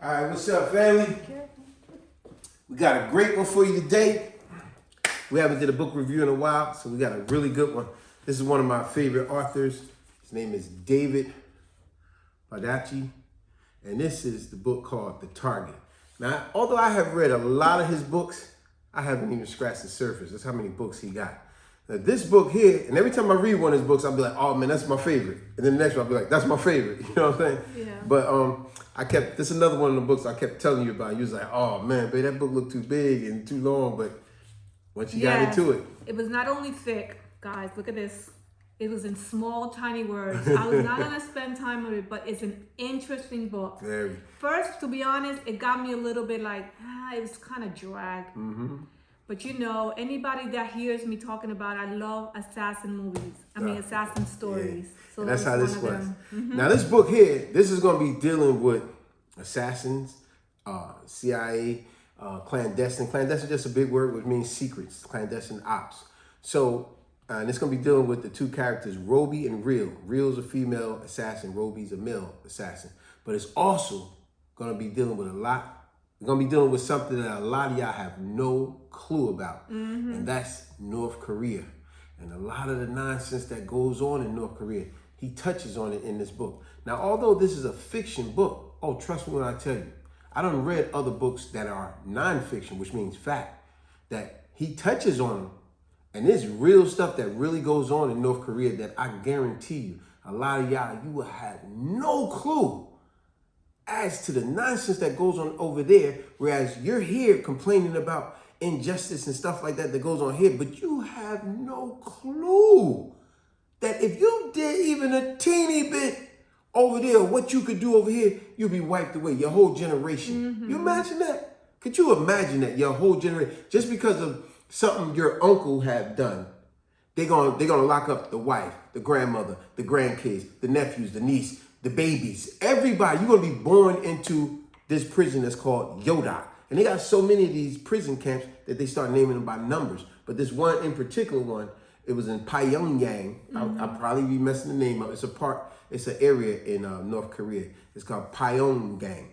All right, what's up, family? We got a great one for you today. We haven't did a book review in a while, so we got a really good one. This is one of my favorite authors. His name is David Baldacci, and this is the book called The Target. Now, although I have read a lot of his books, I haven't even scratched the surface. That's how many books he got. Now, this book here, and every time I read one of his books, I'll be like, oh man, that's my favorite. And then the next one, I'll be like, that's my favorite. You know what I'm saying? Yeah. But this is another one of the books I kept telling you about. You was like, oh man, babe, that book looked too big and too long. But once you got into it. It was not only thick, guys, look at this. It was in small, tiny words. I was not going to spend time with it, but it's an interesting book. Very. First, to be honest, it got me a little bit like, it was kind of drag. Mm-hmm. But you know, anybody that hears me talking about, I love assassin movies. Assassin stories. Yeah. So and that's how this was. Mm-hmm. Now, this book here, this is going to be dealing with assassins, CIA, clandestine. Clandestine is just a big word, which means secrets, clandestine ops. So, and it's going to be dealing with the two characters, Roby and Real. Real's a female assassin, Roby's a male assassin. But it's also going to be dealing with we're going to be dealing with something that a lot of y'all have no clue about. Mm-hmm. And that's North Korea. And a lot of the nonsense that goes on in North Korea, he touches on it in this book. Now, although this is a fiction book, trust me when I tell you, I done read other books that are nonfiction, which means fact, that he touches on them. And there's real stuff that really goes on in North Korea that I guarantee you, a lot of y'all, you will have no clue as to the nonsense that goes on over there, whereas you're here complaining about injustice and stuff like that goes on here, but you have no clue that if you did even a teeny bit over there, what you could do over here, you'll be wiped away, your whole generation. Mm-hmm. You imagine that? Could you imagine that your whole generation, just because of something your uncle had done, they're gonna lock up the wife, the grandmother, the grandkids, the nephews, the niece, the babies, everybody. You're gonna be born into this prison that's called Yodak. And they got so many of these prison camps that they start naming them by numbers. But this one in particular one, it was in Pyongyang. Mm-hmm. I'll probably be messing the name up. It's an area in North Korea. It's called Pyongyang.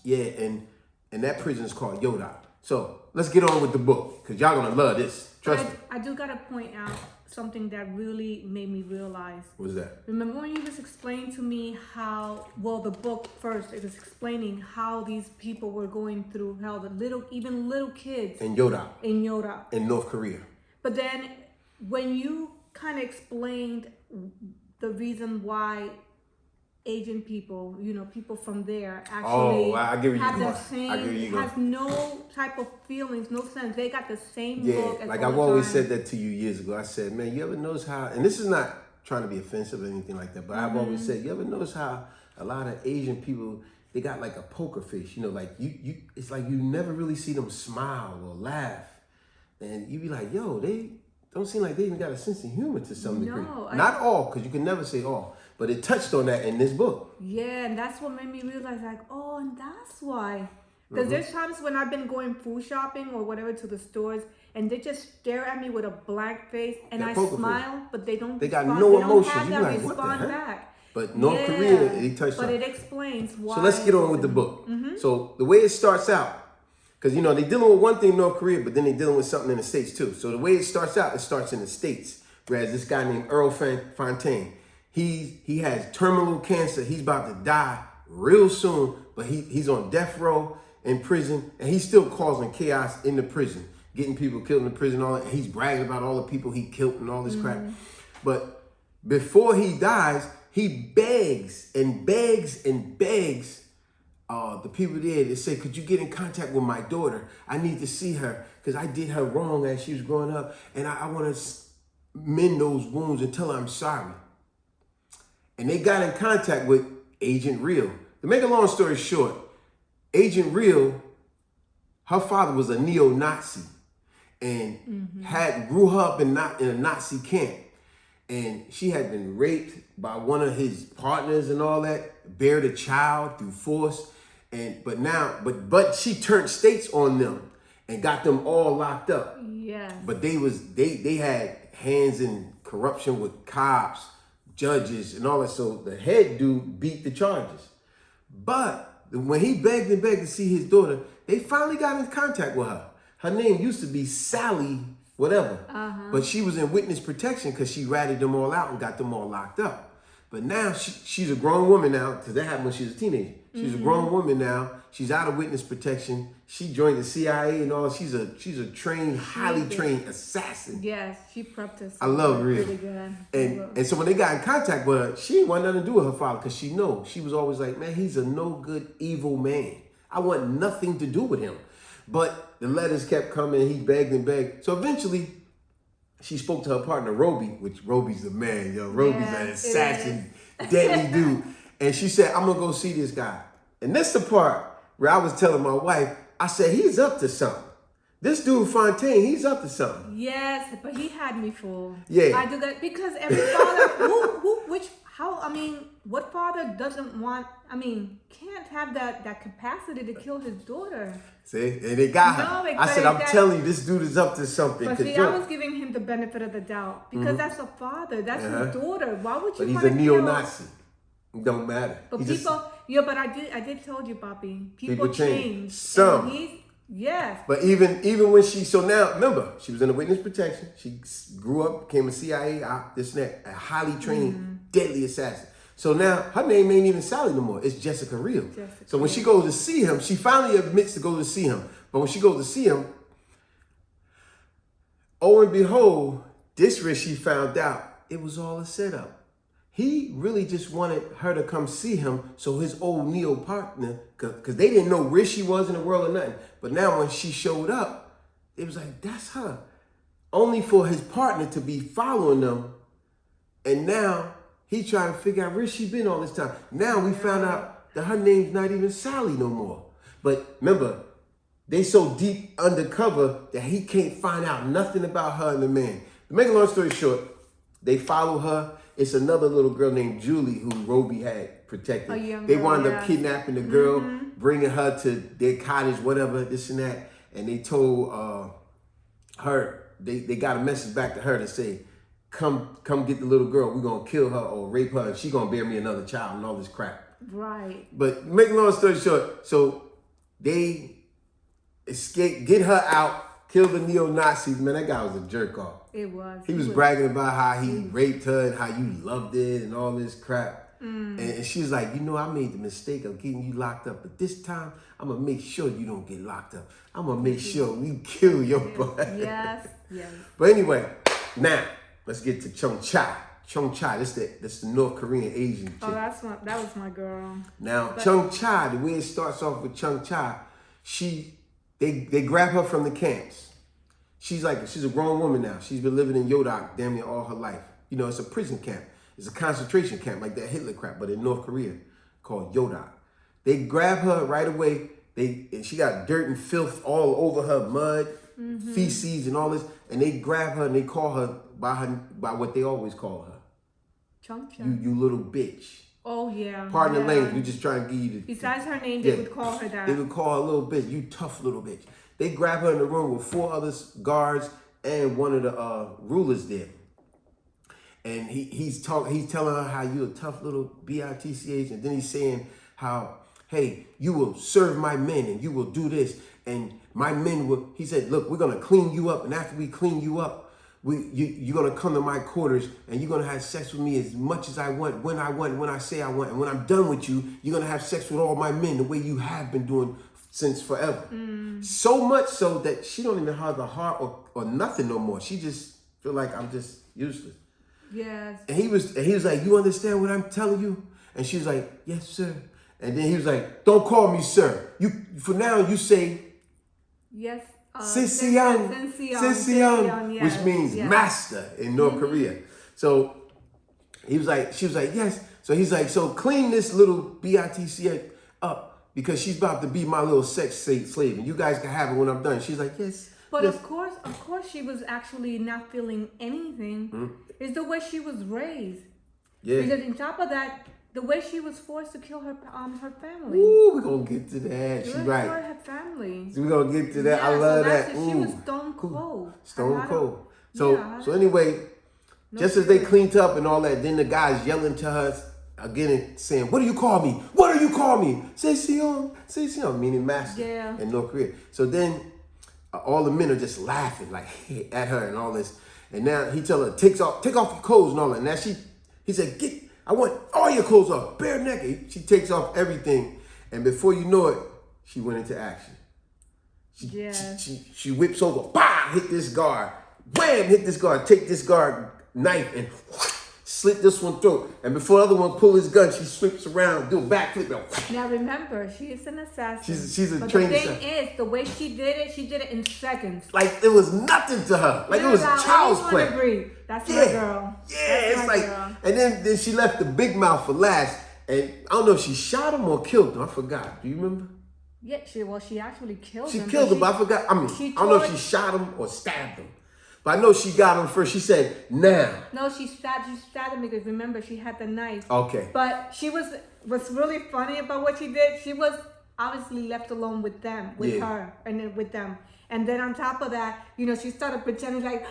Yeah, and that prison is called Yodak. So let's get on with the book, because y'all gonna love this. Trust me. I do gotta point out something that really made me realize. What is that? Remember when you was explaining to me the book first, it was explaining how these people were going through, how even little kids. In Yodak. In North Korea. But then when you kind of explained the reason why Asian people, people from there actually has no type of feelings, no sense. They got the same book. Like I've always said that to you years ago. I said, man, you ever notice how, and this is not trying to be offensive or anything like that, but I've always said, you ever notice how a lot of Asian people, they got like a poker face, like you it's like you never really see them smile or laugh. And you be like, yo, they don't seem like they even got a sense of humor to some degree. Not all, because you can never say all. But it touched on that in this book. Yeah, and that's what made me realize, and that's why. Because there's times when I've been going food shopping or whatever to the stores, and they just stare at me with a blank face, and I smile, but they don't. They got no emotion. They don't have that what the heck? back. But North Korea, he touched on. But it explains why. So let's get on with the book. Mm-hmm. So the way it starts out, because they're dealing with one thing in North Korea, but then they're dealing with something in the States too. So the way it starts out, it starts in the States. Whereas this guy named Earl Fontaine, he has terminal cancer. He's about to die real soon, but he's on death row in prison, and he's still causing chaos in the prison, getting people killed in the prison, all that. And he's bragging about all the people he killed and all this crap. But before he dies, he begs and begs and begs the people there to say, could you get in contact with my daughter? I need to see her because I did her wrong as she was growing up, and I want to mend those wounds and tell her I'm sorry. And they got in contact with Agent Real. To make a long story short, Agent Real, her father was a neo-Nazi and grew up in a Nazi camp. And she had been raped by one of his partners and all that, bared a child through force. But she turned states on them and got them all locked up. Yeah. But they had hands in corruption with cops, judges, and all that. So the head dude beat the charges. But when he begged and begged to see his daughter, they finally got in contact with her. Her name used to be Sally whatever. But she was in witness protection because she ratted them all out and got them all locked up. But now she's a grown woman now, because that happened when she was a teenager. She's a grown woman now. She's out of witness protection. She joined the CIA and all. She's a trained, highly trained assassin. Yes, she prepped us. I love Rhea. Really good. And so when they got in contact with her, she didn't want nothing to do with her father because she was always like, man, he's a no good, evil man. I want nothing to do with him. But the letters kept coming. He begged and begged. So eventually, she spoke to her partner, Roby, which Roby's the man, yo. Roby's an assassin, deadly dude. And she said, I'm going to go see this guy. And that's the part where I was telling my wife, I said, he's up to something. This dude Fontaine, he's up to something. Yes, but he had me fooled. Yeah. I do that because every father, what father doesn't want, can't have that capacity to kill his daughter. See, and they got her. I said, I'm telling you, this dude is up to something. But see, I was giving him the benefit of the doubt because that's a father, that's his daughter. Why would you want to kill? But he's a neo-Nazi. It don't matter. But but I did told you, Bobby, people change. Some. Yes. But even when so now, remember, she was in the witness protection. She grew up, became a CIA op, this and that, a highly trained, deadly assassin. So now her name ain't even Sally no more. It's Jessica Real. So when she goes to see him, she finally admits to go to see him. But when she goes to see him, oh and behold, this where she found out it was all a setup. He really just wanted her to come see him so his old Neo partner, because they didn't know where she was in the world or nothing. But now when she showed up, it was like, that's her. Only for his partner to be following them. And now he trying to figure out where she been all this time. Now we found out that her name's not even Sally no more. But remember, they so deep undercover that he can't find out nothing about her and the man. To make a long story short, they follow her. It's another little girl named Julie who Roby had protected. They wound up kidnapping the girl, bringing her to their cottage, whatever, this and that. And they told her, they got a message back to her to say, come get the little girl. We're going to kill her or rape her. And she's going to bear me another child and all this crap. Right. But make a long story short, so they escape, get her out, kill the neo-Nazis. Man, that guy was a jerk off. It was. He was bragging about how he raped her and how you loved it and all this crap. And she's like, I made the mistake of getting you locked up. But this time, I'm going to make sure you don't get locked up. I'm going to make sure we kill your butt. Yes. But anyway, now, let's get to Chung Cha. Chung Cha, this the North Korean Asian chick. Oh, that was my girl. Now, Chung Cha, the way it starts off with Chung Cha, they grab her from the camps. She's a grown woman now. She's been living in Yodak damn near all her life. It's a prison camp. It's a concentration camp like that Hitler crap, but in North Korea called Yodak. They grab her right away. And she got dirt and filth all over her, mud, feces and all this. And they grab her and they call her by what they always call her. Chung-chung. You little bitch. Oh, yeah. Pardon the language. We just trying to give you the... Besides her name, they would call her that. They would call her a little bitch. You tough little bitch. They grab her in the room with 4 other guards and one of the rulers there. And he's telling her how you a tough little bitch. And then he's saying how, hey, you will serve my men and you will do this. And my men will, he said, look, we're going to clean you up. And after we clean you up, you're going to come to my quarters and you're going to have sex with me as much as I want, when I say I want. And when I'm done with you, you're going to have sex with all my men the way you have been doing since forever. So much so that she don't even have the heart or nothing no more. She just feel like I'm just useless. Yes. And he was like, you understand what I'm telling you? And she was like, yes, sir. And then he was like, don't call me sir. For now you say yes. Sinsiang, yes, which means master in North Korea. So she was like, yes. So he's like, so clean this little bitch up. Because she's about to be my little sex slave, and you guys can have it when I'm done. She's like, yes. But yes. of course, she was actually not feeling anything. It's the way she was raised. Yeah. Because on top of that, the way she was forced to kill her family. Ooh, we're gonna get to that. She's right. Her family. So we're gonna get to that. Yeah, I love so that. She was stone cold. Stone cold. So anyway, just as they cleaned up and all that, then the guys yelling to her, again saying, what do you call me? What do you call me? Sejong, meaning master in North Korea. So then all the men are just laughing like at her and all this. And now he tell her, take off your clothes and all that. And now he said, I want all your clothes off, bare naked. She takes off everything. And before you know it, she went into action. She whips over, bah, hit this guard, wham, hit this guard, take this guard knife and slit this one throat. And before the other one pull his gun, she sweeps around, do a backflip. Now remember, she is an assassin. She's a trained assassin. The thing is, the way she did it in seconds. Like it was nothing to her. Like it was child's play. Agree. That's my girl. Yeah, it's like, girl. And then she left the big mouth for last. And I don't know if she shot him or killed him. I forgot. Do you remember? Yeah, she actually killed him. She killed him, but I forgot. I don't know if she shot him or stabbed him. But I know she got him first. She said, now. No, she stabbed him because remember, she had the knife. Okay. But what's really funny about what she did, she was obviously left alone with them, her, and then with them. And then on top of that, she started pretending like,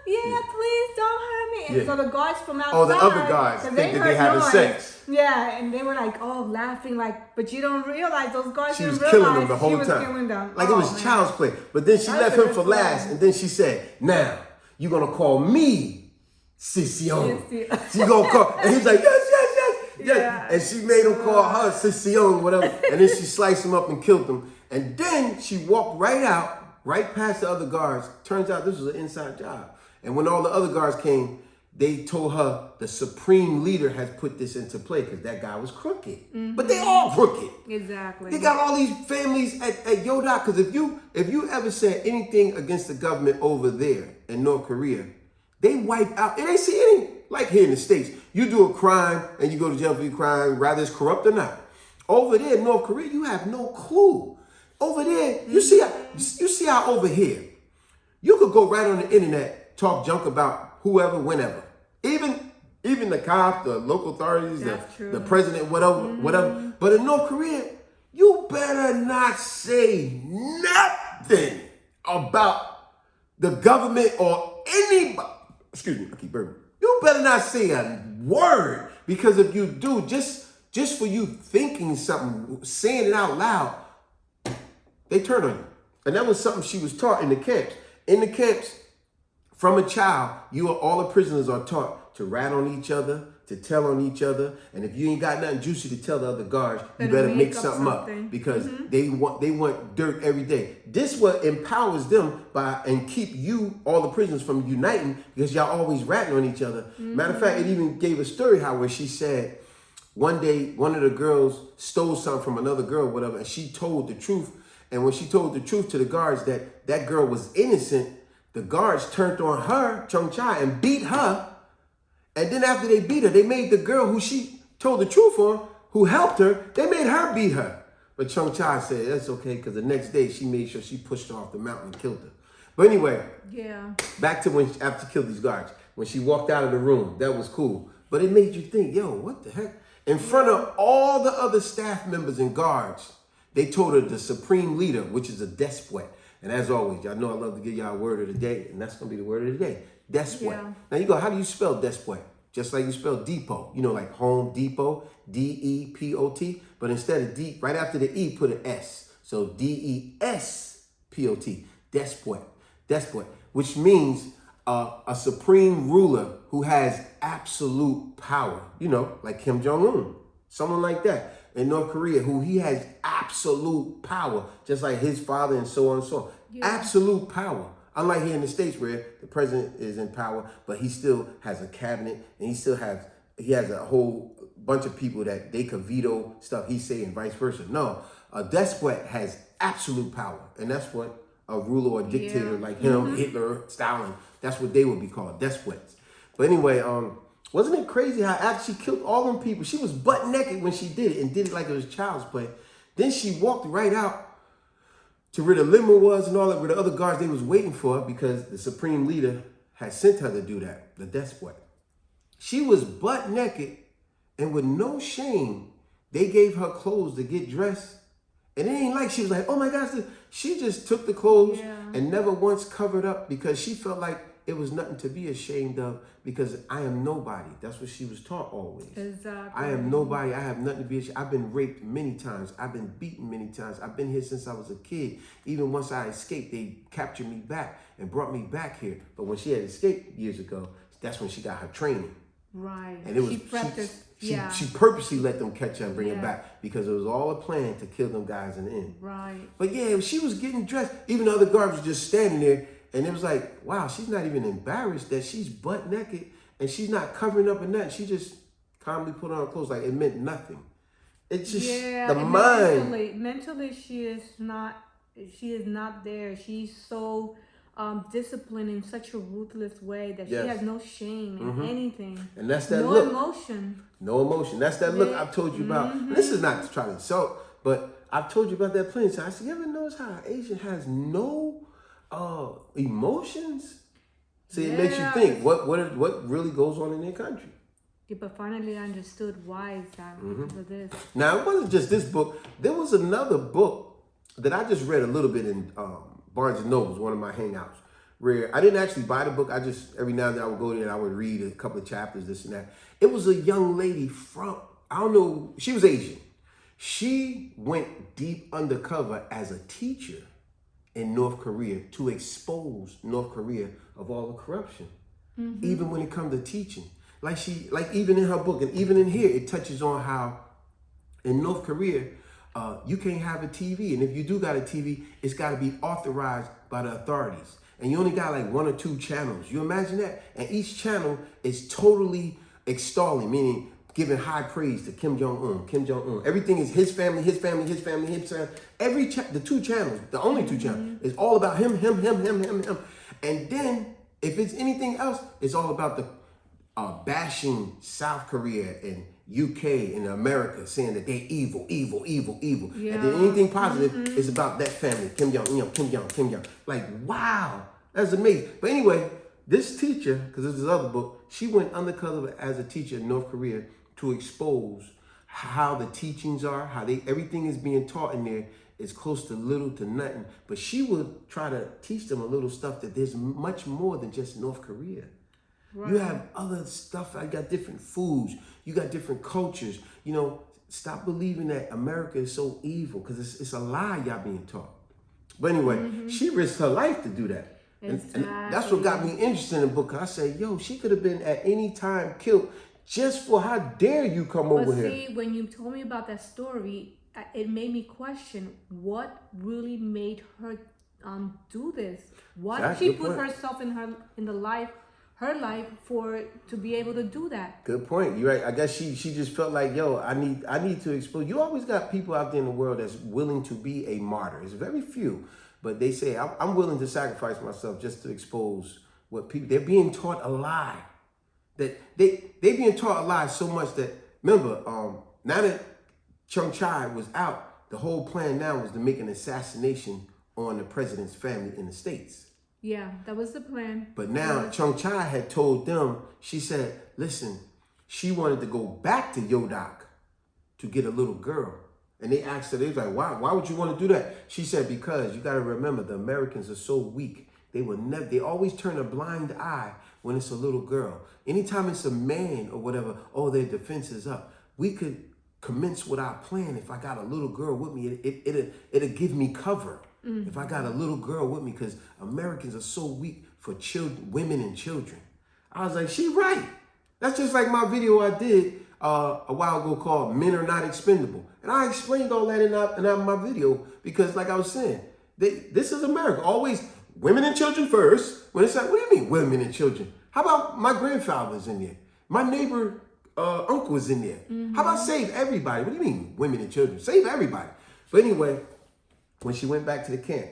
please don't hurt me. And so the guards from outside. Oh, the other guys think that they having sex. Yeah, and they were like, laughing like, but you don't realize those guys didn't realize killing them the whole she was time. killing them. Like it was child's play. But then she left him for last, and then she said, now, you're going to call me Sejong. She going to call, and he's like, yes. Yeah. And she made him call her Sejong, whatever. And then she sliced him up and killed him. And then she walked right out, right past the other guards. Turns out this was an inside job. And when all the other guards came, they told her the supreme leader has put this into play because that guy was crooked. Mm-hmm. But they all crooked. Exactly. They got all these families at Yoda. Because if you ever said anything against the government over there in North Korea, they wipe out. And they see any, like here in the States, you do a crime and you go to jail for your crime, rather it's corrupt or not. Over there in North Korea, you have no clue. Over there, you see how over here, you could go right on the internet, talk junk about whoever, whenever. Even the cops, the local authorities, the president, whatever. But in North Korea, you better not say nothing about the government or anybody. Excuse me, I keep burping. You better not say a word, because if you do, just for you thinking something, saying it out loud, they turn on you. And that was something she was taught in the camps. In the camps, from a child, all the prisoners are taught to rat on each other, to tell on each other. And if you ain't got nothing juicy to tell the other guards, you better make something up, because they want dirt every day. This what empowers them and keep all the prisoners from uniting, because y'all always ratting on each other. Matter of fact, it even gave a story where she said one day one of the girls stole something from another girl, whatever, and she told the truth. And when she told the truth to the guards that girl was innocent, the guards turned on her, Chung Chai, and beat her. And then after they beat her, they made the girl who she told the truth on, who helped her, they made her beat her. But Chung Chai said, that's okay, because the next day she made sure she pushed her off the mountain and killed her. But anyway, back to after she killed these guards. When she walked out of the room, that was cool. But it made you think, yo, what the heck? In front of all the other staff members and guards, they told her the supreme leader, which is a despot. And as always, y'all know I love to give y'all a word of the day, and that's going to be the word of the day, despot. Yeah. Now you go, how do you spell despot? Just like you spell depot, like Home Depot, D-E-P-O-T. But instead of D, right after the E, put an S. So D-E-S-P-O-T, despot, which means a supreme ruler who has absolute power, like Kim Jong-un, someone like that. In North Korea, who he has absolute power, just like his father and so on and so on. Yeah. Absolute power. Unlike here in the States where the president is in power, but he still has a cabinet, and he has a whole bunch of people that they could veto stuff he say and vice versa. No, a despot has absolute power. And that's what a ruler or dictator like him, Hitler, Stalin, that's what they would be called, despots. But anyway, wasn't it crazy how after she killed all them people, she was butt naked when she did it, and did it like it was child's play. Then she walked right out to where the limo was and all that, where the other guards they was waiting for her, because the supreme leader had sent her to do that, the despot. She was butt naked, and with no shame, they gave her clothes to get dressed. And it ain't like she was like, oh my gosh, she just took the clothes and never once covered up, because she felt like it was nothing to be ashamed of because I am nobody. That's what she was taught always. Exactly. I am nobody. I have nothing to be ashamed. I've been raped many times. I've been beaten many times. I've been here since I was a kid. Even once I escaped, they captured me back and brought me back here. But when she had escaped years ago, that's when she got her training. Right. And it was she purposely let them catch her and bring her back because it was all a plan to kill them guys in the end. Right. But yeah, she was getting dressed. Even the other guards was just standing there, and it was like, wow, she's not even embarrassed that she's butt naked and she's not covering up or nothing. She just calmly put on her clothes like it meant nothing. It's just the mind. Mentally, she is not there. She's so disciplined in such a ruthless way that she has no shame in anything. And that's that look. No emotion. That's that look I've told you about. This is not to try to insult, but I've told you about that plenty of times. I said, you ever notice how an Asian has no emotions? See, it makes you think what really goes on in their country. Yeah, but finally I understood why exactly for this. Now, it wasn't just this book. There was another book that I just read a little bit in Barnes & Noble, one of my hangouts, where I didn't actually buy the book. I just, every now and then I would go there and I would read a couple of chapters, this and that. It was a young lady from, I don't know, she was Asian. She went deep undercover as a teacher in North Korea to expose North Korea of all the corruption, even when it comes to teaching. Like even in her book and even in here, it touches on how in North Korea, you can't have a TV. And if you do got a TV, it's got to be authorized by the authorities. And you only got like 1 or 2 channels. You imagine that? And each channel is totally extolling, meaning giving high praise to Kim Jong-un. Everything is his family. The 2 channels, the only 2 channels, is all about him. And then if it's anything else, it's all about the bashing South Korea and UK and America, saying that they're evil. Yeah. And then anything positive is about that family, Kim Jong. Like, wow, that's amazing. But anyway, this teacher, because this is this other book, she went undercover as a teacher in North Korea to expose how the teachings are, how everything is being taught in there is close to little to nothing. But she would try to teach them a little stuff that there's much more than just North Korea. Right. You have other stuff. You got different foods. You got different cultures. You know, stop believing that America is so evil because it's a lie y'all being taught. But anyway, she risked her life to do that. Exactly. And that's what got me interested in the book. I said, yo, she could have been at any time killed just for how dare you come over here. See, when you told me about that story, it made me question what really made her do this. What she put herself in her life to be able to do that. Good point. You're right. I guess she just felt like, yo, I need to expose. You always got people out there in the world that's willing to be a martyr. It's very few, but they say I'm willing to sacrifice myself just to expose what people. They're being taught a lie. That they being taught a lie so much that remember now that Chung Chai was out, the whole plan now was to make an assassination on the president's family in the States. Yeah, that was the plan. But now Chung Chai had told them, she said, listen, she wanted to go back to Yodak to get a little girl. And they asked her, they was like, why would you want to do that? She said, because you got to remember, the Americans are so weak. They always turn a blind eye when it's a little girl. Anytime it's a man or whatever, their defense is up. We could commence with our plan if I got a little girl with me. It'll give me cover. If I got a little girl with me, because Americans are so weak for children, women and children. I was like, she right. That's just like my video I did a while ago called Men Are Not Expendable. And I explained all that in my video because like I was saying, this is America. Always women and children first. When it's like, what do you mean women and children? How about my grandfather's in there? My neighbor uncle is in there. How about save everybody? What do you mean women and children? Save everybody. But anyway, when she went back to the camp,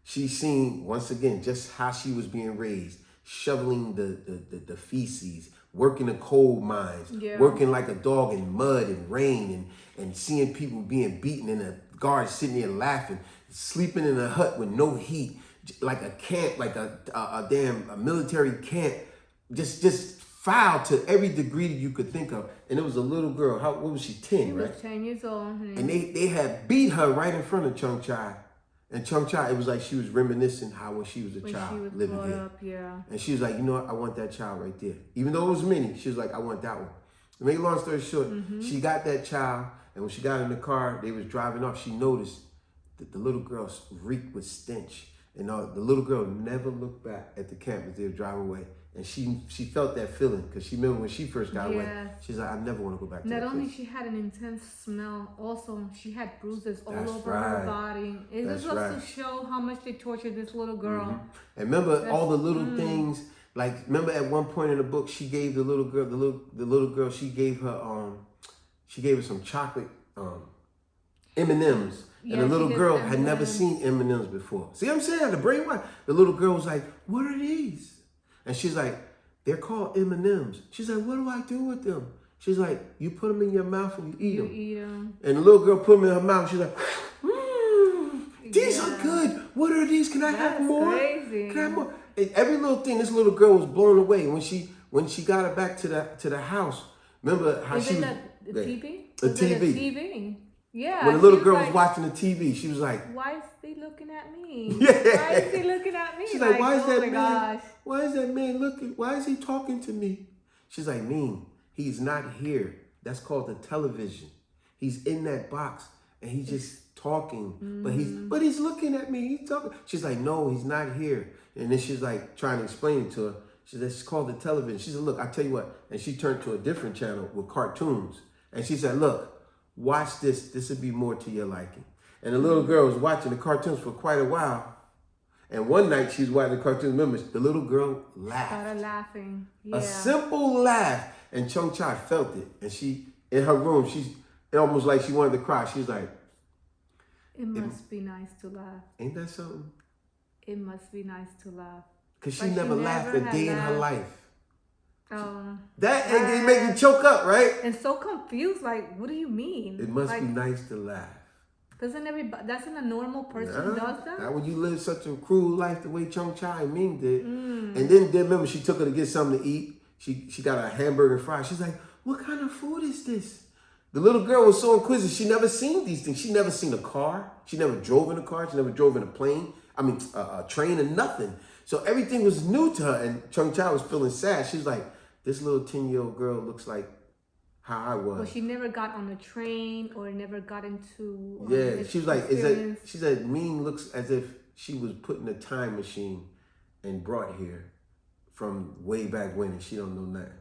she seen once again just how she was being raised, shoveling the feces, working the coal mines, working like a dog in mud and rain, and seeing people being beaten and the guards sitting there laughing, sleeping in a hut with no heat, like a camp, like a military camp, just foul to every degree that you could think of. And it was a little girl. What was she, 10, right? She was 10 years old. And they had beat her right in front of Chung Chai. And Chung Cha, it was like she was reminiscing how when she was a child she was living here. up, yeah. And she was like, you know what? I want that child right there. Even though it was many, she was like, I want that one. To make a long story short, she got that child, and when she got in the car, they was driving off, she noticed that the little girl reeked with stench. And the little girl never looked back at the camp as they were driving away. And she felt that feeling because she remember when she first got away. She's like, I never want to go back to that place. Not only she had an intense smell, also she had bruises all over her body. It was just to show how much they tortured this little girl. And remember all the little things. Like remember at one point in the book, she gave the little girl, the little girl, she gave her some chocolate M&Ms. And the little girl had never seen M&Ms before. See what I'm saying? The brain wide. The little girl was like, what are these? And she's like, they're called M&Ms. She's like, what do I do with them? She's like, you put them in your mouth and you eat them. And the little girl put them in her mouth. She's like, these are good. What are these? Can I have more? Crazy. Can I have more? And every little thing, this little girl was blown away. When she got her back to the house, remember how she was... The TV? The TV. The TV. Yeah. When the little girl was watching the TV, she was like, why is he looking at me? Yeah. Why is he looking at me? She's like, why is that man looking? Why is he talking to me? She's like, he's not here. That's called the television. He's in that box and he's just talking, but he's looking at me. He's talking. She's like, no, he's not here. And then she's like trying to explain it to her. She said, it's called the television. She said, look, I tell you what. And she turned to a different channel with cartoons. And she said, look, watch this. This would be more to your liking. And the little girl was watching the cartoons for quite a while. And one night she was watching the cartoons. Remember, the little girl laughed. Started laughing. Yeah. A simple laugh. And Chung Cha felt it. And she, in her room, it almost like she wanted to cry. She was like, it must be nice to laugh. Ain't that something? It must be nice to laugh. Because she never laughed a day in her life. That it make you choke up, right? And so confused, like, what do you mean? It must be nice to laugh. Doesn't everybody, that's a normal person does that? Not when you live such a cruel life the way Chung Cha and Ming did. And then remember, she took her to get something to eat. She got a hamburger and fries. She's like, what kind of food is this? The little girl was so inquisitive. She never seen these things. She never seen a car. She never drove in a car. She never drove in a plane. A train and nothing. So everything was new to her. And Chung Cha was feeling sad. She's like, this little 10-year-old girl looks like how I was. Well, she never got on a train or never got into... she was like, she said, Ming looks as if she was put in a time machine and brought here from way back when, and she don't know nothing.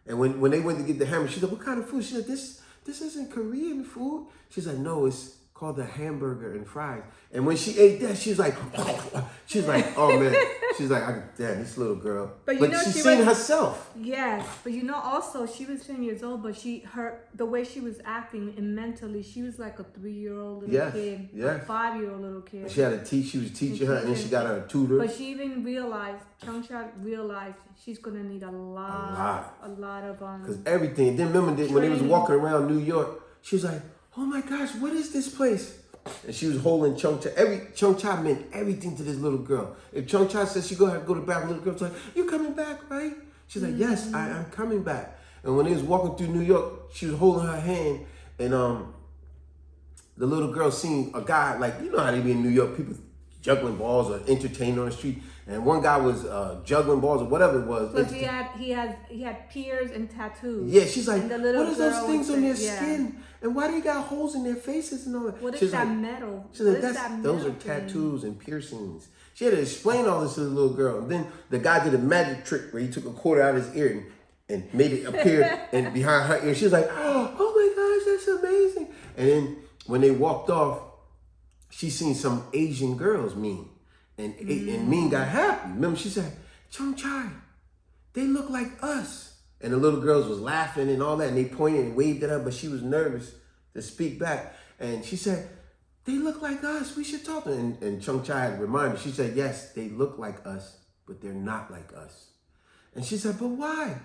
And when they went to get the hamburger, she said, what kind of food? She said, this isn't Korean food. She's like, no, it's called the hamburger and fries. And when she ate that, she was like, oh man. She's like, damn, this little girl. But she's seen herself. Yes, but also she was 10 years old, but the way she was acting and mentally, she was like a 3-year-old little kid, a 5-year-old little kid. And she was teaching her, and then she got her a tutor. But she even realized, Chung Cha realized she's gonna need a lot of because everything. Then remember when they was walking around New York, she was like, oh my gosh, what is this place? And she was holding Chung Cha. Chung Cha meant everything to this little girl. If Chung Cha said she go to the back, the little girl's like, you coming back, right? She's like, yes, I'm coming back. And when they was walking through New York, she was holding her hand, and the little girl seen a guy, like, you know how they be in New York, people juggling balls or entertaining on the street. And one guy was juggling balls or whatever it was. But he had peers and tattoos. Yeah, she's like, what are those things on their skin? And why they got holes in their faces and all that? What is that metal? She's like, those are tattoos and piercings. She had to explain all this to the little girl. And then the guy did a magic trick where he took a quarter out of his ear and made it appear and behind her ear. She was like, oh my gosh, that's amazing. And then when they walked off, she seen some Asian girls, Ming. And Ming got happy. Remember, she said, Chung Cha, they look like us. And the little girls was laughing and all that, and they pointed and waved at her, but she was nervous to speak back. And she said, they look like us. We should talk to them. And Chung Cha had reminded her. She said, yes, they look like us, but they're not like us. And she said, but why?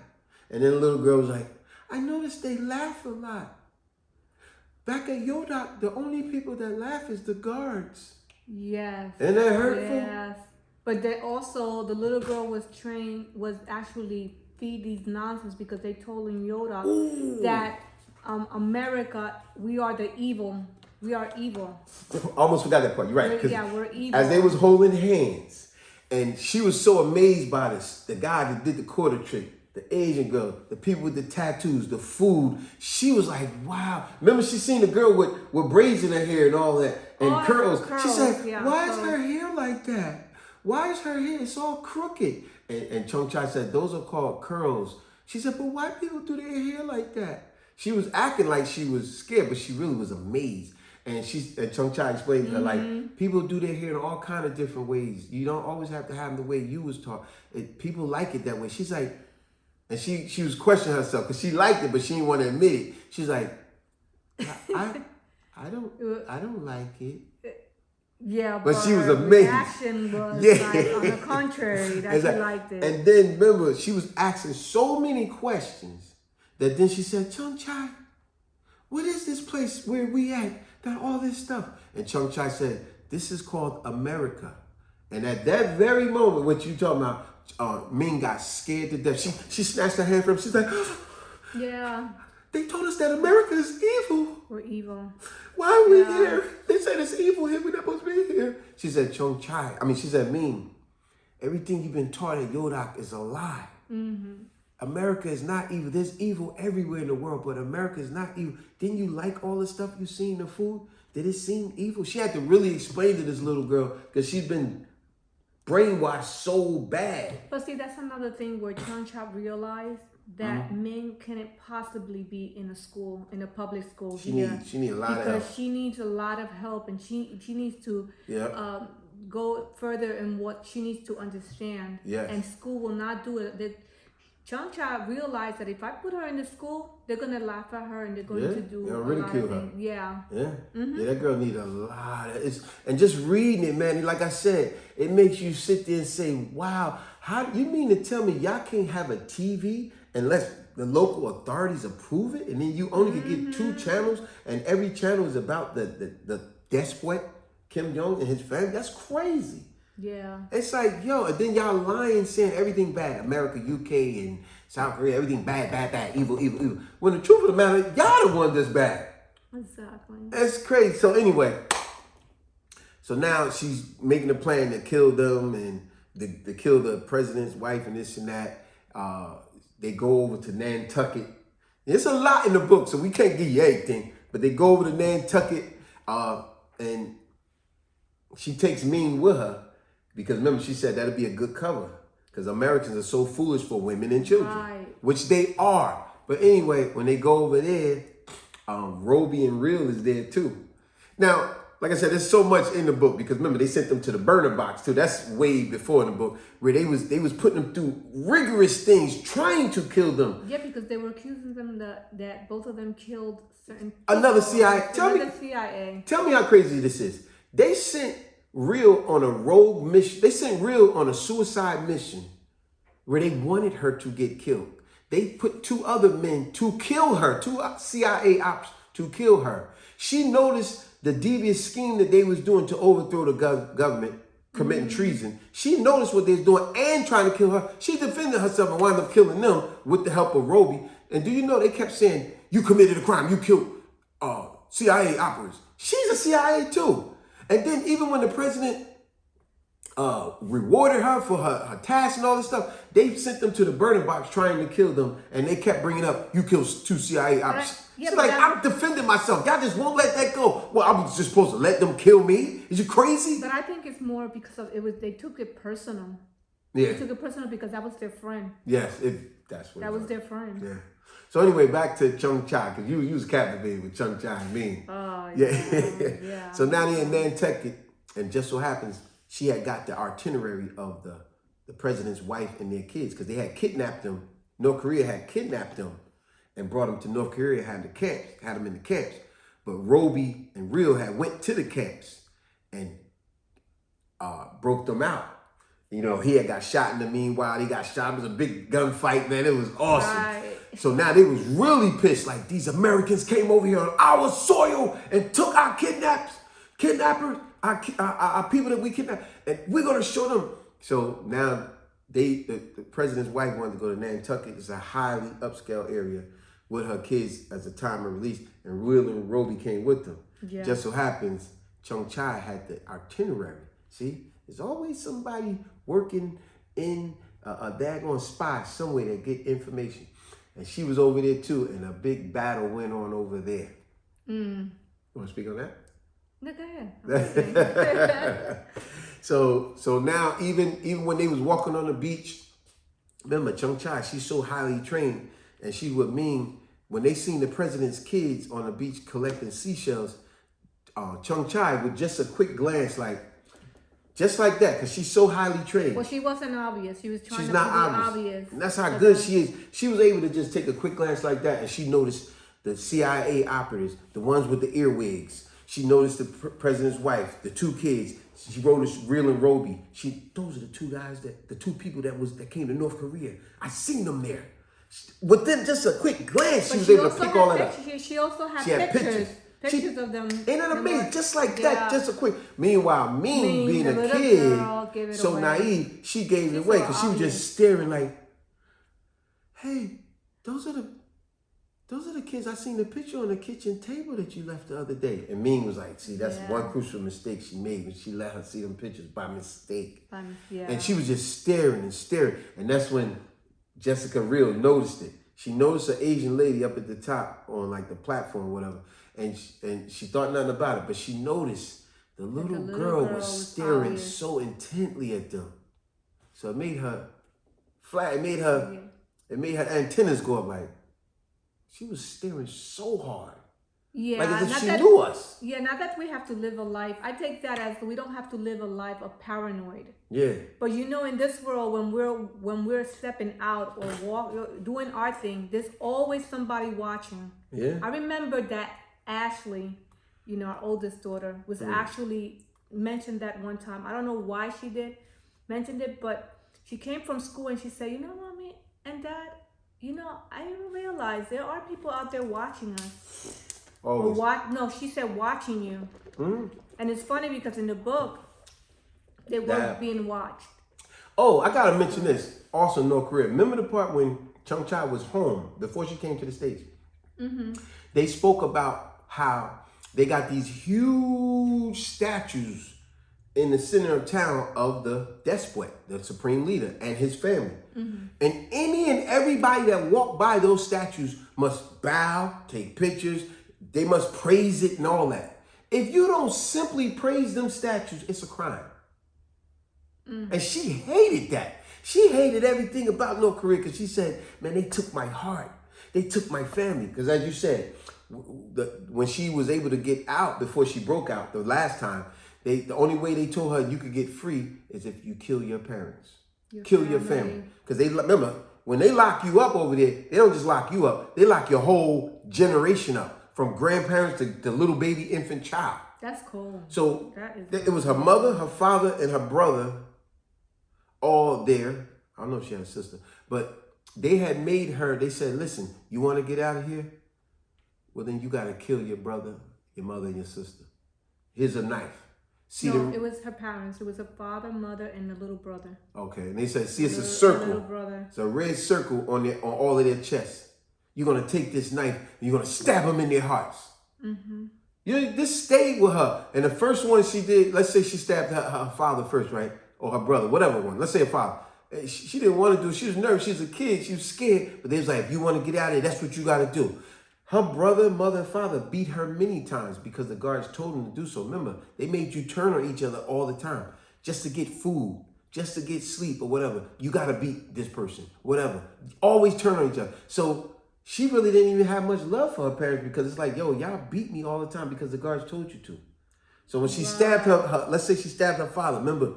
And then the little girl was like, I noticed they laugh a lot. Back at Yodak, the only people that laugh is the guards. Yes. Isn't that hurtful? Yes. But they also, the little girl was actually feed these nonsense because they told in Yoda that America, we are the evil We are evil. Almost forgot that part. You're right. We're evil. As they was holding hands, and she was so amazed by this, the guy that did the quarter trick, the Asian girl, the people with the tattoos, the food. She was like, wow. Remember, she seen the girl with braids in her hair and all that, and curls. She said, why is her hair like that? Why is her hair? It's all crooked. And Chung Chai said, those are called curls. She said, but why people do their hair like that? She was acting like she was scared, but she really was amazed. And Chung Chai explained to her, like, people do their hair in all kind of different ways. You don't always have to have them the way you was taught. People like it that way. She's like, and she was questioning herself because she liked it, but she didn't want to admit it. She's like, I don't like it. Yeah, but she was amazed. Reaction was like, on the contrary, that she liked it. And then remember, she was asking so many questions that then she said, Chung Chai, what is this place where we at? That all this stuff. And Chung Chai said, this is called America. And at that very moment, what you talking about, Ming got scared to death. She snatched her hand from him. She's like, yeah. They told us that America is evil. We're evil. Why are we here? They said it's evil here. We're not supposed to be here. She said, she said, Ming, everything you've been taught at Yodak is a lie. Mm-hmm. America is not evil. There's evil everywhere in the world, but America is not evil. Didn't you like all the stuff you seen in the food? Did it seem evil? She had to really explain to this little girl because she's been brainwashed so bad. But see, that's another thing where Chung Chai realized that Ming couldn't possibly be in a school, in a public school. She needs a lot of help. Because she needs a lot of help, and she needs to go further in what she needs to understand. Yes. And school will not do it. Chung Chai realized that if I put her in the school, they're gonna laugh at her and they're going to do ridicule her. Yeah. Yeah. Yeah, that girl need a lot of and just reading it, man, like I said, it makes you sit there and say, wow, how you mean to tell me y'all can't have a TV unless the local authorities approve it? And then you only can get 2 channels and every channel is about the despot Kim Jong and his family? That's crazy. Yeah. It's like, yo, and then y'all lying saying everything bad. America, UK, and South Korea, everything bad, evil. When the truth of the matter, y'all the one that's bad. Exactly. That's crazy. So anyway, so now she's making a plan to kill them and to kill the president's wife and this and that. They go over to Nantucket. There's a lot in the book, so we can't give you everything. But they go over to Nantucket, and she takes Ming with her. Because remember, she said that'd be a good cover. Because Americans are so foolish for women and children. Which they are. But anyway, when they go over there, Roby and Real is there too. Now, like I said, there's so much in the book. Because remember, they sent them to the burner box too. That's way before in the book. Where they was putting them through rigorous things, trying to kill them. Yeah, because they were accusing them that both of them killed certain people. Another CIA. Tell me how crazy this is. They sent Real on a rogue mission. They sent Real on a suicide mission where they wanted her to get killed. They put 2 other men to kill her, 2 CIA ops to kill her. She noticed the devious scheme that they was doing to overthrow the government, committing treason. She noticed what they was doing and trying to kill her. She defended herself and wound up killing them with the help of Roby. And do you know they kept saying, you committed a crime, you killed CIA operatives. She's a CIA too. And then even when the president rewarded her for her tasks and all this stuff, they sent them to the burner box trying to kill them. And they kept bringing up, you killed 2 CIA officers. She's like, I'm defending myself. Y'all just won't let that go. Well, I was just supposed to let them kill me? Is you crazy? But I think it's more because of they took it personal. Yeah. They took it personal because that was their friend. Yes, that's what that was their friend. Yeah. So anyway, back to Chung Chai, because you was captivated with Chung Chai and me. Oh, yeah. So now they're in Nantucket, and just so happens, she had got the itinerary of the president's wife and their kids, because they had kidnapped them. North Korea had kidnapped them and brought them to North Korea, had them in the camps. But Roby and Real had went to the camps and broke them out. You know, he had got shot in the meanwhile. He got shot. It was a big gunfight, man. It was awesome. Right. So now they was really pissed. Like, these Americans came over here on our soil and took our kidnappers, our people that we kidnapped, and we're going to show them. So now the president's wife wanted to go to Nantucket. It's a highly upscale area with her kids as a time of release. And Real and Roby came with them. Yeah. Just so happens, Chung Chai had the itinerary. See, there's always somebody working in a daggone spy somewhere to get information. And she was over there too, and a big battle went on over there. You want to speak on that? No, go ahead. So now even when they was walking on the beach, remember Chung Chai, she's so highly trained, and she would mean when they seen the president's kids on the beach collecting seashells, Chung Chai with just a quick glance, just like that, because she's so highly trained. Well, she wasn't obvious. She was trying She's to not be obvious. obvious. And that's how good she is. She was able to just take a quick glance like that, and she noticed the CIA operatives, the ones with the earwigs. She noticed the president's wife, the two kids. She noticed Real and Roby. Those are the two guys the two people that came to North Korea. I seen them there. Within just a quick glance, she was able to pick all that up. She also had pictures. Pictures of them. Ain't that amazing? Just like that, just a quick. Meanwhile, Ming being a kid, so naive, she gave it away because she was just staring like, hey, those are the kids I seen the picture on the kitchen table that you left the other day. And Ming was like, see, that's one crucial mistake she made when she let her see them pictures by mistake. And she was just staring and staring. And that's when Jessica Real noticed it. She noticed an Asian lady up at the top on like the platform or whatever. And she thought nothing about it, but she noticed the little girl was staring so intently at them. So it made her flat. It made her antennas go up like she was staring so hard. Yeah, like as if she knew us. Yeah, not that we have to live a life. I take that as we don't have to live a life of paranoid. Yeah. But in this world, when we're stepping out or doing our thing, there's always somebody watching. Yeah. I remember that Ashley, our oldest daughter, was actually mentioned that one time. I don't know why she mentioned it, but she came from school and she said, Mommy and Dad, I didn't realize there are people out there watching us. Always. No, she said watching you. And it's funny because in the book, they weren't being watched. Oh, I gotta mention this. Also, North Korea. Remember the part when Chung Chai was home before she came to the States? They spoke about how they got these huge statues in the center of town of the despot, the supreme leader, and his family. And any and everybody that walked by those statues must bow, take pictures. They must praise it and all that. If you don't simply praise them statues, it's a crime. And she hated that. She hated everything about North Korea because she said, man, they took my heart. They took my family. Because as you said, when she was able to get out before she broke out the last time, the only way they told her you could get free is if you kill your parents. Kill your family. Because remember, when they lock you up over there, they don't just lock you up. They lock your whole generation up. From grandparents to the little baby infant child. That's cool. So it was her mother, her father, and her brother all there. I don't know if she had a sister. But they had made her, they said, listen, you want to get out of here? Well, then you got to kill your brother, your mother, and your sister. Here's a knife. See it was her parents. It was a father, mother, and a little brother. Okay. And they said, see, it's a circle. Little brother. It's a red circle on all of their chests. You're going to take this knife and you're going to stab them in their hearts. This stayed with her. And the first one she did, let's say she stabbed her father first, right? Or her brother, whatever one. Let's say her father. She didn't want to do it. She was nervous. She was a kid. She was scared. But they was like, if you want to get out of here, that's what you got to do. Her brother, mother, and father beat her many times because the guards told them to do so. Remember, they made you turn on each other all the time just to get food, just to get sleep or whatever. You got to beat this person, whatever. Always turn on each other. So she really didn't even have much love for her parents because it's like, yo, y'all beat me all the time because the guards told you to. So when she stabbed her, let's say she stabbed her father, remember,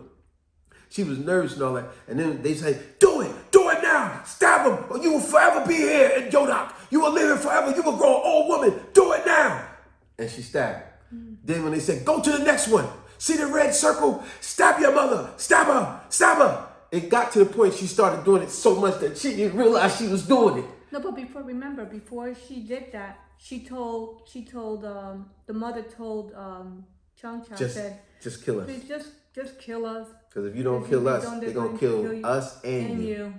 she was nervous and all that. And then they say, do it now, stab him, or you will forever be here in Jodak. You will live here forever. You will grow an old woman. Do it now. And she stabbed her. Then when they said, go to the next one, see the red circle, stab your mother, stab her. It got to the point she started doing it so much that she didn't realize she was doing it. No, but before she did that, the mother told Chung Chai, just kill us. Please just kill us. Because if you don't kill us, they're going to kill us and you.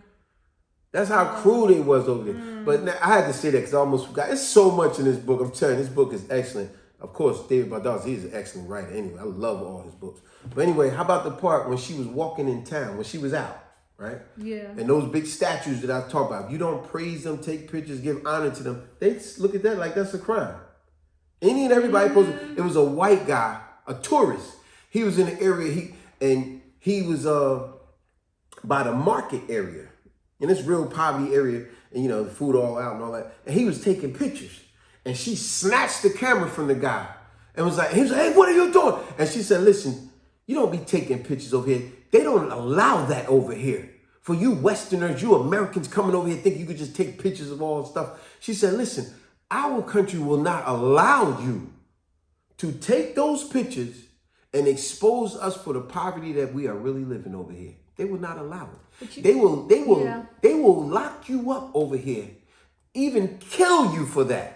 That's how cruel it was over there. But now, I had to say that because I almost forgot. It's so much in this book. I'm telling you, this book is excellent. Of course, David Baldacci, he's an excellent writer. Anyway, I love all his books. But anyway, how about the part when she was walking in town, when she was out, right? Yeah. And those big statues that I talk about, if you don't praise them, take pictures, give honor to them, they look at that like that's a crime. Any and everybody posted. It was a white guy, a tourist. He was in the area, he was by the market area. In this real poverty area, and you know, the food all out and all that. And he was taking pictures. And she snatched the camera from the guy and was like, hey, what are you doing? And she said, listen, you don't be taking pictures over here. They don't allow that over here. For you Westerners, you Americans coming over here thinking you could just take pictures of all stuff. She said, listen, our country will not allow you to take those pictures and expose us for the poverty that we are really living over here. They will not allow it. They will lock you up over here, even kill you for that.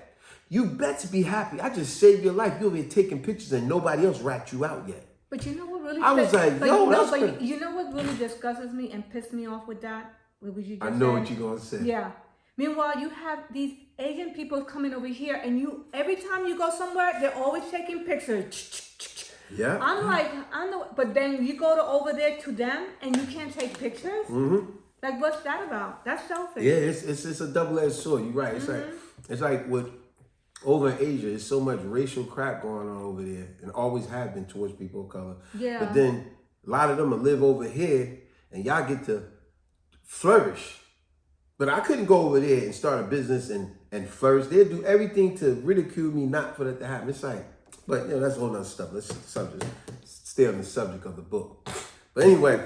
You bet be happy. I just saved your life. You're over here taking pictures and nobody else ratted you out yet. But you know what really? I was like, yo, that's good. You know what really disgusts me and pissed me off with that? What was you just I know what you're gonna say. Yeah. Meanwhile, you have these Asian people coming over here, and you every time you go somewhere, they're always taking pictures. Yeah. I'm like, I know, but then you go over there to them, and you can't take pictures. Mm-hmm. Like, what's that about? That's selfish. Yeah, it's a double-edged sword. You're right. It's like with over in Asia, there's so much racial crap going on over there, and always have been towards people of color. Yeah. But then a lot of them will live over here, and y'all get to flourish. But I couldn't go over there and start a business and flourish. They'll do everything to ridicule me, not for that to happen. It's like, but you know, that's a whole other stuff. Let's stay on the subject of the book. But anyway,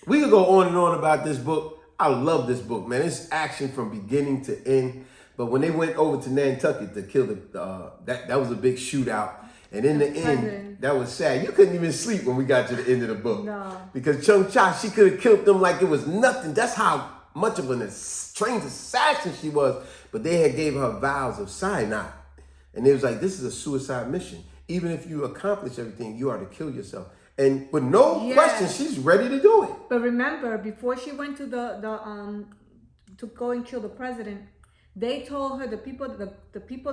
we could go on and on about this book. I love this book, man. It's action from beginning to end. But when they went over to Nantucket to kill that was a big shootout. And in the end, that was sad. You couldn't even sleep when we got to the end of the book. No. Because Chung Cha, she could have killed them like it was nothing. That's how much of an trained assassin she was. But they had gave her vows of cyanide. And it was like, this is a suicide mission. Even if you accomplish everything, you are to kill yourself. And with no question, she's ready to do it. But remember, before she went to to go and kill the president, they told her the people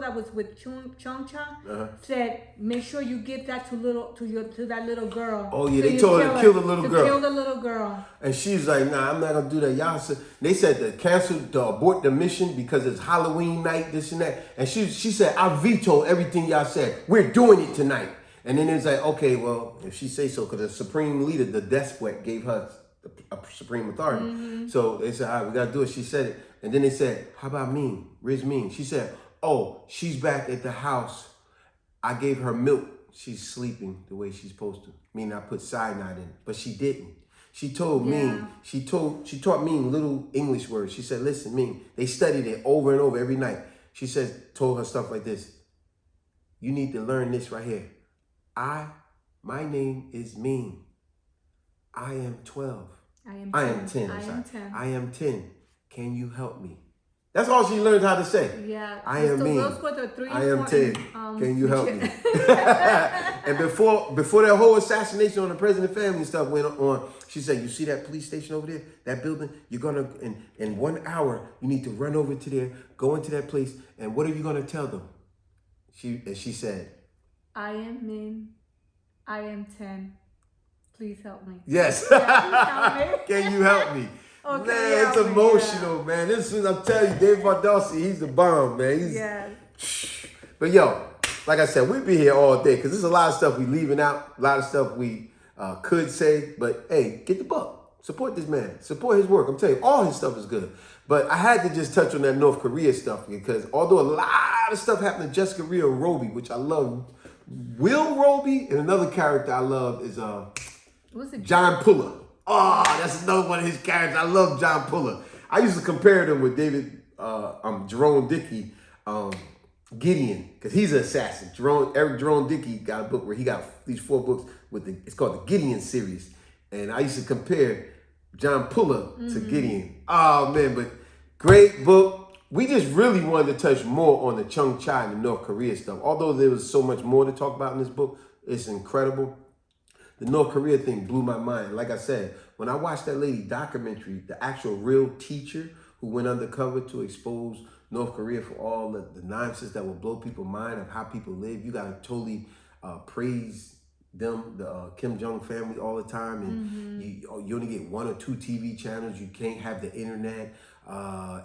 that was with Chung Cha said, make sure you give that to that little girl. Oh yeah, they told her to kill the little girl. Kill the little girl. And she's like, nah, I'm not gonna do that. Y'all said they said to abort the mission because it's Halloween night, this and that. And she said, I veto everything y'all said. We're doing it tonight. And then it's like, okay, well, if she say so, because the supreme leader, the despot, gave her a supreme authority. Mm-hmm. So they said, all right, we gotta do it. She said it. And then they said, how about Ming? Where's Ming? She said, oh, she's back at the house. I gave her milk. She's sleeping the way she's supposed to. Meaning I put cyanide in it, but she didn't. She told Ming, she taught Ming little English words. She said, listen, Ming, they studied it over and over every night. She said, told her stuff like this. You need to learn this right here. My name is Ming. I am 12. I am 10. I am 10. Can you help me? That's all she learned how to say. Yeah. I am Ming. I am 10. Can you help me? And before that whole assassination on the president family and stuff went on, she said, you see that police station over there? That building? You're going to, in 1 hour, you need to run over to there, go into that place, and what are you going to tell them? She said, I am Ming. I am 10. Please help me. Yes. Can you help me? Okay, man, it's emotional, man. This is, I'm telling you, David Baldacci, he's the bomb, man. But yo, like I said, we'd be here all day because there's a lot of stuff we leaving out, a lot of stuff we could say. But hey, get the book. Support this man. Support his work. I'm telling you, all his stuff is good. But I had to just touch on that North Korea stuff because although a lot of stuff happened to Jessica Rhea Roby, which I love, Will Roby, and another character I love is John Puller. Oh, that's another one of his characters. I love John Puller. I used to compare them with Jerome Dickey, Gideon, because he's an assassin. Eric Jerome Dickey got a book where he got these 4 books it's called the Gideon series. And I used to compare John Puller to Gideon. Oh man, but great book. We just really wanted to touch more on the Chung Cha and the North Korea stuff. Although there was so much more to talk about in this book, it's incredible. The North Korea thing blew my mind. Like I said, when I watched that lady documentary, the actual real teacher who went undercover to expose North Korea for all the nonsense that will blow people's mind of how people live. You got to totally praise them, the Kim Jong family, all the time. And you only get 1 or 2 TV channels. You can't have the internet.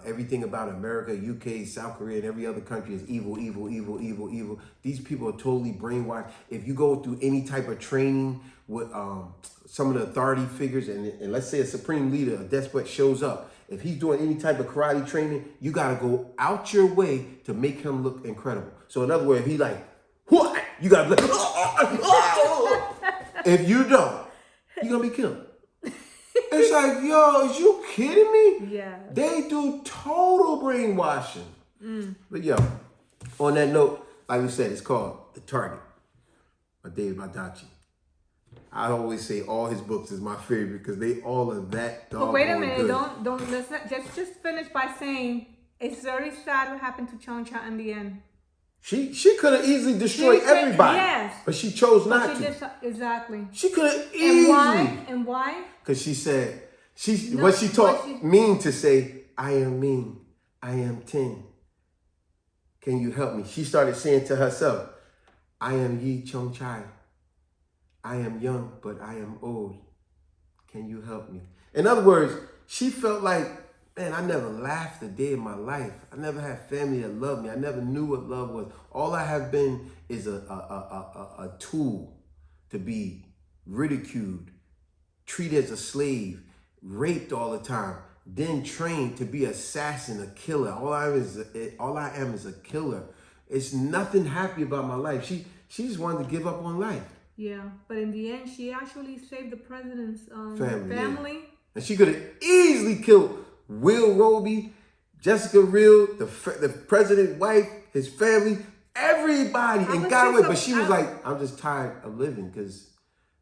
Everything about America, UK, South Korea, and every other country is evil, evil, evil, evil, evil. These people are totally brainwashed. If you go through any type of training with some of the authority figures, and let's say a supreme leader, a despot shows up, if he's doing any type of karate training, you got to go out your way to make him look incredible. So in other words, if he like, what? You got to be like, if you don't, you're going to be killed. It's like, yo, is you kidding me? Yeah. They do total brainwashing. But yo, on that note, like we said, it's called The Target by David Baldacci. I always say all his books is my favorite because they all are that doggone. But wait a minute, good. don't listen. Just finish by saying it's very sad what happened to Chong-Cha in the end. She could have easily destroyed everybody. Yes. But she chose not to. Exactly. She could have easily. And why? Because she said, what she taught mean to say, I am mean. I am 10. Can you help me? She started saying to herself, I am Yi Chong-Chai. I am young, but I am old. Can you help me? In other words, she felt like, man, I never laughed a day in my life. I never had family that loved me. I never knew what love was. All I have been is a tool to be ridiculed, treated as a slave, raped all the time, then trained to be an assassin, a killer. All I am is a killer. It's nothing happy about my life. She just wanted to give up on life. Yeah, but in the end, she actually saved the president's family. Yeah. And she could have easily killed Will Roby, Jessica Real, the president's wife, his family, everybody, and got away. But she was like, I'm just tired of living.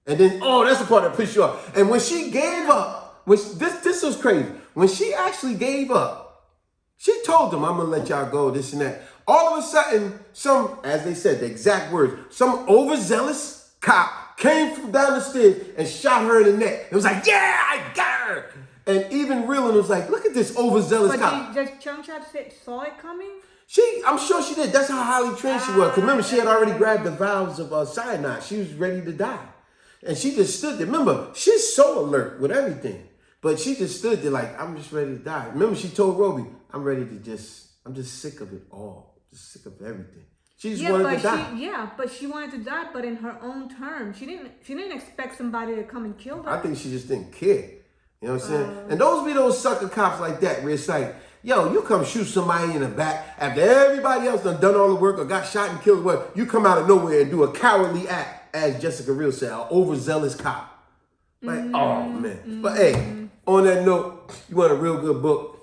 And then, that's the part that pissed you off. And when she gave up, this was crazy. When she actually gave up, she told them, I'm going to let y'all go, this and that. All of a sudden, as they said, the exact words, some overzealous cop came from down the stairs and shot her in the neck. It was like, yeah, I got her. And even Reeling was like, look at this overzealous cop. But just Chong-Cha saw it coming? I'm sure she did. That's how highly trained she was. Because remember, she had already grabbed the vials of cyanide. She was ready to die. And she just stood there. Remember, she's so alert with everything. But she just stood there like, I'm just ready to die. Remember, she told Roby, I'm just sick of it all. Just sick of everything. She just wanted to die. But she wanted to die, but in her own terms. She didn't expect somebody to come and kill her. I think she just didn't care. You know what I'm saying? And those be those sucker cops like that where it's like, yo, you come shoot somebody in the back after everybody else done all the work or got shot and killed. What? You come out of nowhere and do a cowardly act, as Jessica Real said, an overzealous cop. Like, oh man. But hey, on that note, you want a real good book?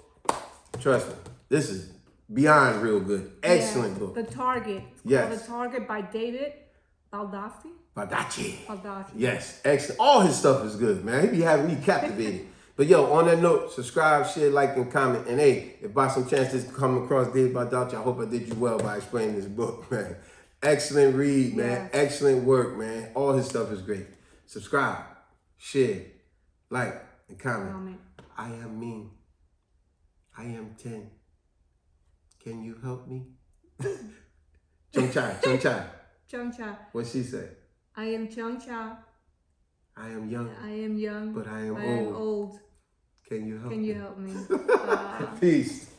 Trust me, this is beyond real good. Excellent book. The Target. Yes. The Target by David Baldacci. Baldacci. Baldacci. Yes, excellent. All his stuff is good, man. He be having me captivated. But yo, on that note, subscribe, share, like, and comment. And hey, if by some chance this come across David Baldacci, I hope I did you well by explaining this book, man. Excellent read, man. Yes. Excellent work, man. All his stuff is great. Subscribe, share, like, and comment. I am mean. I am 10. Can you help me? Chong-Cha. Chong-Cha. What'd she say? I am Chong-Cha. I am young. I am young. But I am old. Can you help me? Can you help me? Peace.